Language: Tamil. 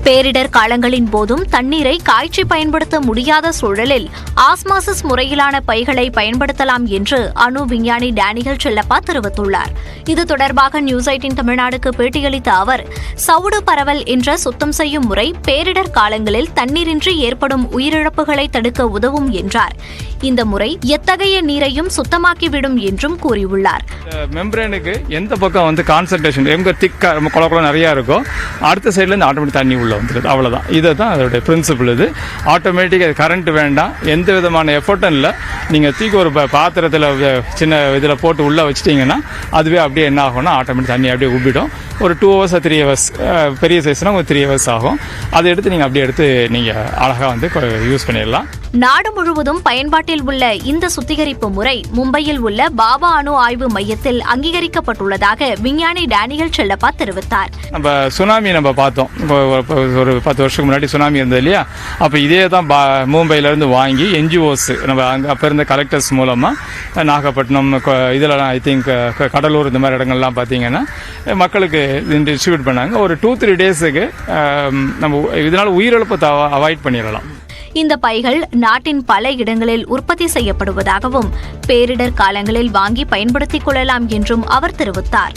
பேரிடர் காலங்களின் போதும் தண்ணீரை காய்ச்சி பயன்படுத்த முடியாத சூழலில் ஆஸ்மாசிஸ் முறையிலான பைகளை பயன்படுத்தலாம் என்று அணு விஞ்ஞானி டேனியல் செல்லப்பா தெரிவித்துள்ளார். இது தொடர்பாக நியூஸ் 18 தமிழ்நாடுக்கு பேட்டியளித்த அவர், சவுடு பரவல் என்ற சுத்தம் செய்யும் முறை பேரிடர் காலங்களில் தண்ணீரின்றி ஏற்படும் உயிரிழப்புகளை தடுக்க உதவும் என்றார். இந்த முறை எத்தகைய நீரையும் சுத்தமாக்கிவிடும் என்றும் கூறியுள்ளார். மெம்பரேனுக்கு எந்த பக்கம் கான்சன்ட்ரேஷன் எங்க திக்கா குளக்குளம் நிறைய இருக்கோ அடுத்த சைட்ல இருந்து ஆட்டோமேட்டிக் தண்ணி உள்ள வந்துடுது. அவ்வளவுதான். இதுதான் அதோட பிரின்சிபிள். இது ஆட்டோமேட்டிக் கரண்ட் வேண்டாம், எந்த விதமான எஃபர்ட்டும் இல்லை. நீங்க தூக்கி ஒரு பாத்திரத்தில் சின்ன இதில் போட்டு உள்ள வச்சிட்டீங்கன்னா அதுவே அப்படியே என்ன ஆகும்னா ஆட்டோமேட்டிக் தண்ணி அப்படியே உப்பிடும். ஒரு 2 hours 3 hours, பெரிய சைஸ்னா ஒரு 3 hours ஆகும். அதை எடுத்து நீங்க அப்படியே எடுத்து நீங்க அழகா யூஸ் பண்ணிடலாம். நாடு முழுவதும் பயன்பாட்டில் உள்ள இந்த சுத்திகரிப்பு முறை மும்பையில் உள்ள பாபா அணு ஆய்வு மையத்தில் அங்கீகரிக்கப்பட்டுள்ளதாக விஞ்ஞானி டேனியல் செல்லப்பா தெரிவித்தார். நம்ம சுனாமி பார்த்தோம், ஒரு 10 வருஷத்துக்கு முன்னாடி சுனாமி இருந்தது இல்லையா? அப்போ இதே தான் மும்பையில இருந்து வாங்கி NGOs நம்ம அப்போ இருந்த கலெக்டர்ஸ் மூலமா நாகப்பட்டினம் இதெல்லாம் ஐ திங்க் கடலூர் இந்த மாதிரி இடங்கள்லாம் பார்த்தீங்கன்னா மக்களுக்கு டிஸ்ட்ரிபியூட் பண்ணாங்க. ஒரு 2-3 டேஸுக்கு நம்ம இதனால உயிரிழப்பை அவாய்ட் பண்ணிடலாம். இந்த பைகள் நாட்டின் பல இடங்களில் உற்பத்தி செய்யப்படுவதாகவும் பேரிடர் காலங்களில் வாங்கி பயன்படுத்திக் கொள்ளலாம் என்றும் அவர் தெரிவித்தார்.